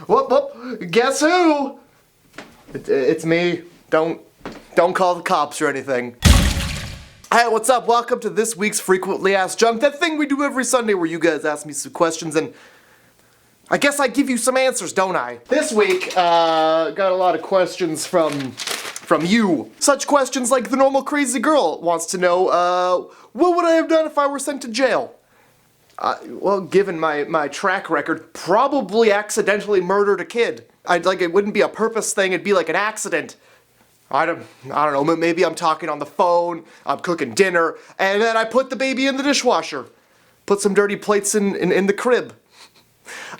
Whoop, whoop. Guess who? It's me. Don't call the cops or anything. Hey, what's up? Welcome to this week's Frequently Asked Junk, that thing we do every Sunday where you guys ask me some questions and I guess I give you some answers, don't I? This week, got a lot of questions from you. Such questions like the normal crazy girl wants to know, what would I have done if I were sent to jail? Well, given my track record, probably accidentally murdered a kid. It wouldn't be a purpose thing, it'd be like an accident. I don't know, maybe I'm talking on the phone, I'm cooking dinner, and then I put the baby in the dishwasher. Put some dirty plates in the crib.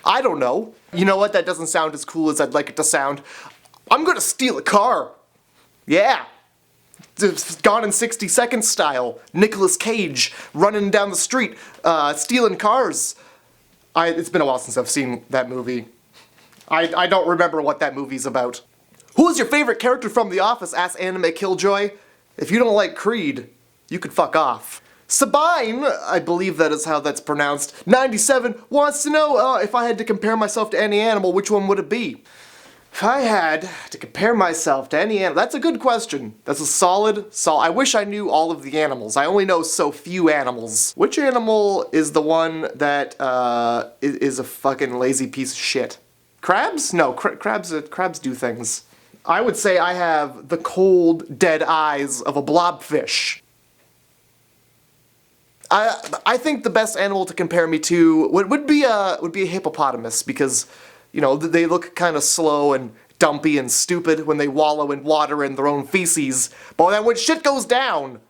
I don't know. You know what? That doesn't sound as cool as I'd like it to sound. I'm gonna steal a car. Yeah. It's Gone in 60 Seconds style. Nicolas Cage running down the street, stealing cars. It's been a while since I've seen that movie. I don't remember what that movie's about. Who is your favorite character from The Office? Asked Anime Killjoy. If you don't like Creed, you could fuck off. Sabine, I believe that is how that's pronounced, 97, wants to know if I had to compare myself to any animal, which one would it be? If I had to compare myself to any animal, that's a good question. That's a solid. I wish I knew all of the animals. I only know so few animals. Which animal is the one that is a fucking lazy piece of shit? Crabs? No, crabs do things. I would say I have the cold, dead eyes of a blobfish. I think the best animal to compare me to would be a hippopotamus because, you know, they look kind of slow and dumpy and stupid when they wallow in water in their own feces. But then when shit goes down,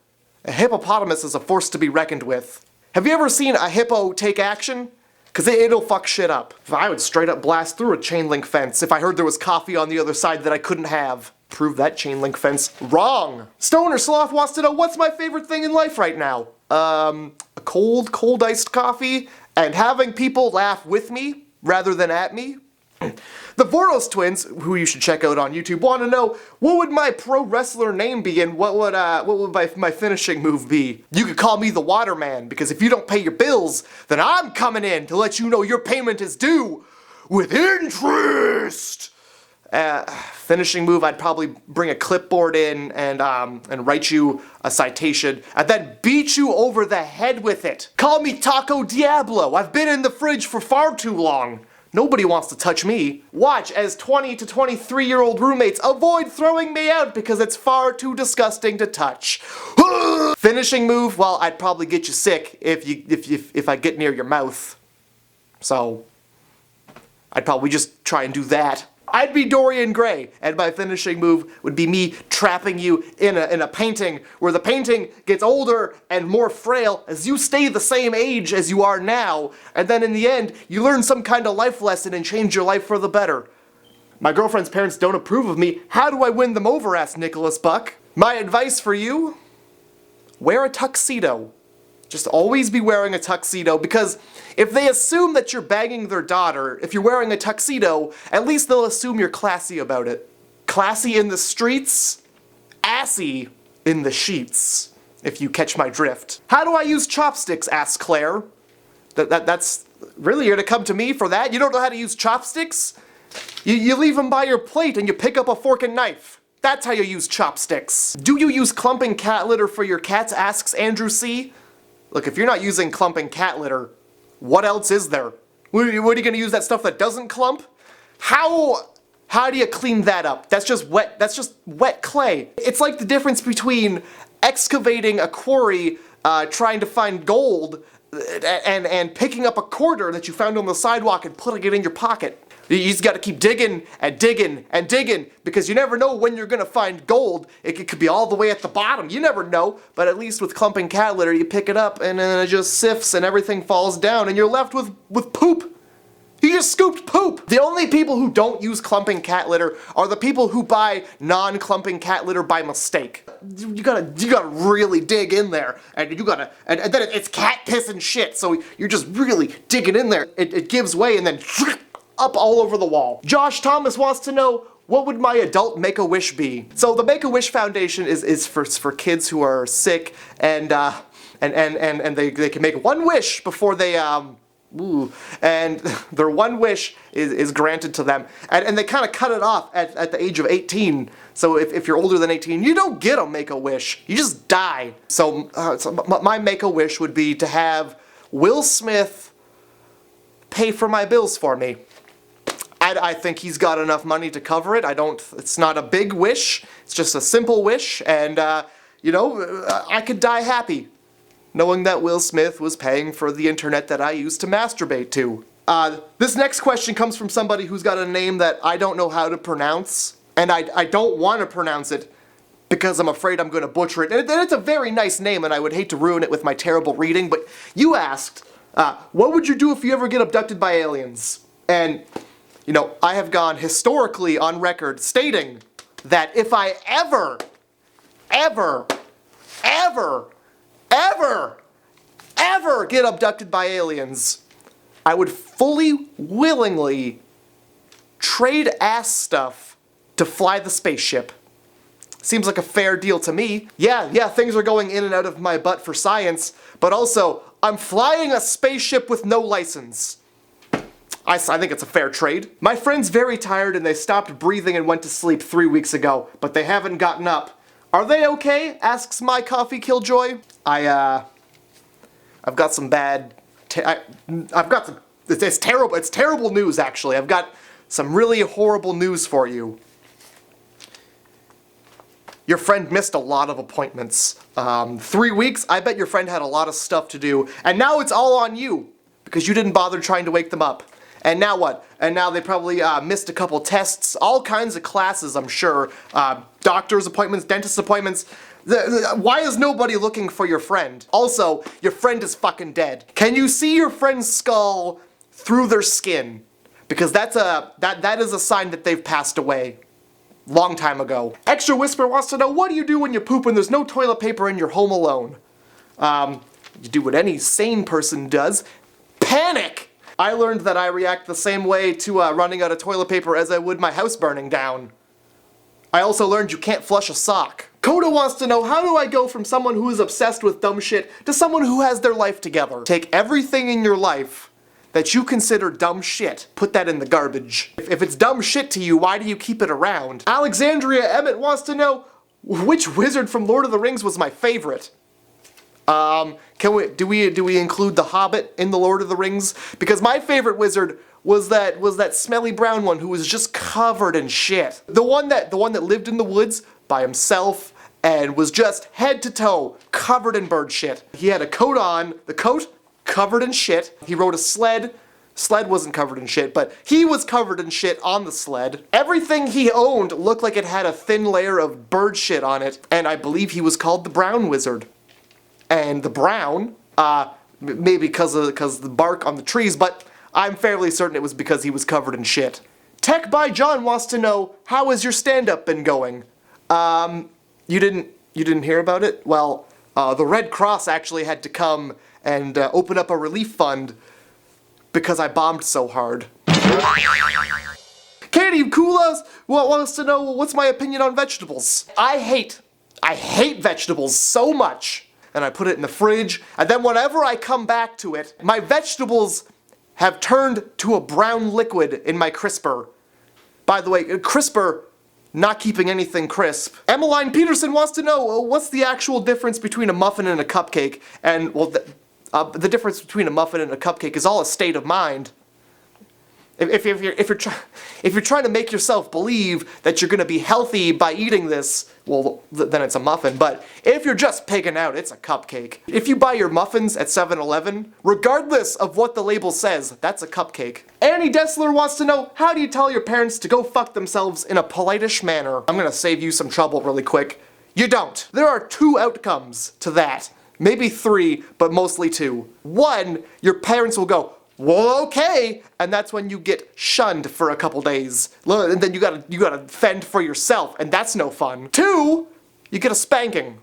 a hippopotamus is a force to be reckoned with. Have you ever seen a hippo take action? Because it'll fuck shit up. I would straight up blast through a chain link fence if I heard there was coffee on the other side that I couldn't have. Prove that chain link fence wrong. Stoner Sloth wants to know what's my favorite thing in life right now. A cold iced coffee and having people laugh with me rather than at me. The Voros twins, who you should check out on YouTube, want to know what would my pro wrestler name be and what would my finishing move be? You could call me the Waterman because if you don't pay your bills, then I'm coming in to let you know your payment is due with interest. Finishing move, I'd probably bring a clipboard in and write you a citation and then beat you over the head with it. Call me Taco Diablo. I've been in the fridge for far too long. Nobody wants to touch me. Watch as 20 to 23-year-old roommates avoid throwing me out because it's far too disgusting to touch. Finishing move, well, I'd probably get you sick if I get near your mouth. So, I'd probably just try and do that. I'd be Dorian Gray, and my finishing move would be me trapping you in a painting where the painting gets older and more frail as you stay the same age as you are now, and then in the end, you learn some kind of life lesson and change your life for the better. My girlfriend's parents don't approve of me. How do I win them over? Asked Nicholas Buck. My advice for you? Wear a tuxedo. Just always be wearing a tuxedo because if they assume that you're banging their daughter, if you're wearing a tuxedo, at least they'll assume you're classy about it. Classy in the streets, assy in the sheets, if you catch my drift. How do I use chopsticks? Asked Claire. That's really, you're gonna come to me for that? You don't know how to use chopsticks? You leave them by your plate and you pick up a fork and knife. That's how you use chopsticks. Do you use clumping cat litter for your cats? Asks Andrew C. Look, if you're not using clumping cat litter, what else is there? What are you gonna use that stuff that doesn't clump? How do you clean that up? That's just wet clay. It's like the difference between excavating a quarry, trying to find gold, and picking up a quarter that you found on the sidewalk and putting it in your pocket. You just gotta keep digging and digging and digging because you never know when you're gonna find gold. It could be all the way at the bottom, you never know. But at least with clumping cat litter, you pick it up and then it just sifts and everything falls down and you're left with poop. You just scooped poop. The only people who don't use clumping cat litter are the people who buy non-clumping cat litter by mistake. You gotta really dig in there and and then it's cat piss and shit, so you're just really digging in there. It gives way and then up all over the wall. Josh Thomas wants to know, what would my adult Make-A-Wish be? So the Make-A-Wish Foundation is for kids who are sick and they can make one wish before they Ooh. And their one wish is granted to them. And they kind of cut it off at the age of 18. So if you're older than 18, you don't get a Make-A-Wish. You just die. So my Make-A-Wish would be to have Will Smith pay for my bills for me. I think he's got enough money to cover it. It's not a big wish. It's just a simple wish. And, I could die happy, knowing that Will Smith was paying for the internet that I used to masturbate to. This next question comes from somebody who's got a name that I don't know how to pronounce, and I don't want to pronounce it because I'm afraid I'm going to butcher it. And it's a very nice name, and I would hate to ruin it with my terrible reading, but you asked, what would you do if you ever get abducted by aliens? And, I have gone historically on record stating that if I ever get abducted by aliens, I would fully, willingly trade ass stuff to fly the spaceship. Seems like a fair deal to me. Yeah, things are going in and out of my butt for science, but also, I'm flying a spaceship with no license. I think it's a fair trade. My friend's very tired and they stopped breathing and went to sleep 3 weeks ago, but they haven't gotten up. Are they okay? Asks my coffee killjoy. I've got some bad, it's terrible news actually. I've got some really horrible news for you. Your friend missed a lot of appointments. 3 weeks, I bet your friend had a lot of stuff to do, and now it's all on you, because you didn't bother trying to wake them up. And now what? And now they probably missed a couple tests, all kinds of classes, I'm sure. Doctor's appointments, dentist appointments. Why is nobody looking for your friend? Also, your friend is fucking dead. Can you see your friend's skull through their skin? Because that is a sign that they've passed away. Long time ago. Extra Whisper wants to know, what do you do when you poop and there's no toilet paper and you're home alone? You do what any sane person does. Panic! I learned that I react the same way to running out of toilet paper as I would my house burning down. I also learned you can't flush a sock. Coda wants to know, how do I go from someone who is obsessed with dumb shit to someone who has their life together? Take everything in your life that you consider dumb shit, put that in the garbage. If it's dumb shit to you, why do you keep it around? Alexandria Emmett wants to know, which wizard from Lord of the Rings was my favorite? Do we include the Hobbit in the Lord of the Rings? Because my favorite wizard was that smelly brown one who was just covered in shit. The one that lived in the woods by himself and was just head to toe covered in bird shit. He had a coat on, the coat covered in shit. He rode a sled. Sled wasn't covered in shit, but he was covered in shit on the sled. Everything he owned looked like it had a thin layer of bird shit on it, and I believe he was called the Brown Wizard. And the brown, maybe because of the bark on the trees, but I'm fairly certain it was because he was covered in shit. Tech by John wants to know, how has your stand-up been going? You didn't hear about it? Well, the Red Cross actually had to come and open up a relief fund because I bombed so hard. Katie Kulas wants to know, what's my opinion on vegetables? I hate vegetables so much. And I put it in the fridge, and then whenever I come back to it, my vegetables have turned to a brown liquid in my crisper. By the way, crisper, not keeping anything crisp. Emmeline Peterson wants to know, what's the actual difference between a muffin and a cupcake? And, well, the difference between a muffin and a cupcake is all a state of mind. If you're trying to make yourself believe that you're going to be healthy by eating this, well, then it's a muffin. But if you're just pigging out, it's a cupcake. If you buy your muffins at 7-Eleven, regardless of what the label says, that's a cupcake. Annie Dessler wants to know, how do you tell your parents to go fuck themselves in a polite-ish manner? I'm going to save you some trouble really quick. You don't. There are 2 outcomes to that. Maybe 3, but mostly 2. 1, your parents will go, well, okay, and that's when you get shunned for a couple days. And then you gotta fend for yourself, and that's no fun. 2, you get a spanking.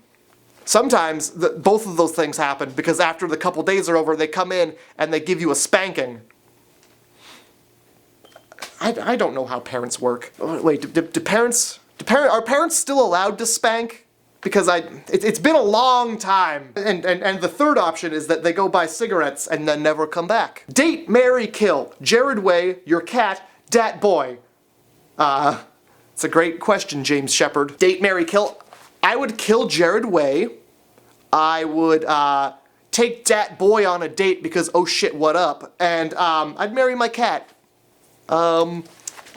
Sometimes both of those things happen because after the couple days are over, they come in and they give you a spanking. I don't know how parents work. Wait, are parents still allowed to spank? Because it's been a long time. And the third option is that they go buy cigarettes and then never come back. Date, marry, kill. Jared Way, your cat, dat boy. It's a great question, James Shepard. Date, marry, kill. I would kill Jared Way. I would take dat boy on a date because oh shit, what up? And I'd marry my cat. I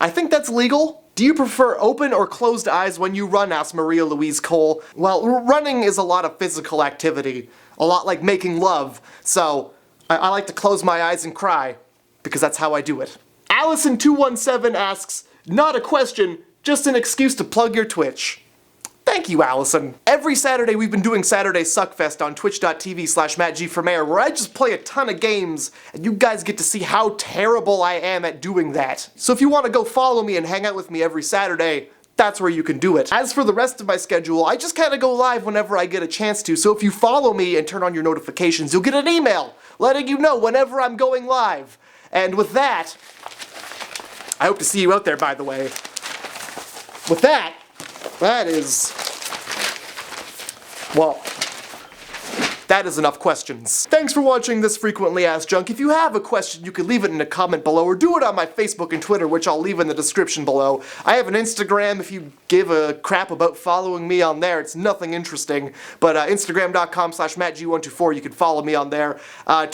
think that's legal. Do you prefer open or closed eyes when you run, asked Maria Louise Cole. Well, running is a lot of physical activity, a lot like making love, so I like to close my eyes and cry, because that's how I do it. Allison217 asks, not a question, just an excuse to plug your Twitch. Thank you, Allison. Every Saturday we've been doing Saturday Suckfest on twitch.tv/MattG4Mayor, where I just play a ton of games, and you guys get to see how terrible I am at doing that. So if you want to go follow me and hang out with me every Saturday, that's where you can do it. As for the rest of my schedule, I just kind of go live whenever I get a chance to, so if you follow me and turn on your notifications, you'll get an email letting you know whenever I'm going live. And with that, I hope to see you out there, by the way. With that, well, that is enough questions. Thanks for watching this Frequently Asked Junk. If you have a question, you can leave it in a comment below, or do it on my Facebook and Twitter, which I'll leave in the description below. I have an Instagram if you give a crap about following me on there. It's nothing interesting, but Instagram.com/MattG124, you can follow me on there. And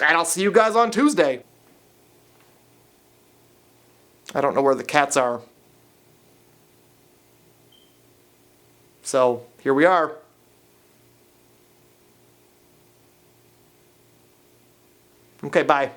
I'll see you guys on Tuesday. I don't know where the cats are. So, here we are. Okay, bye.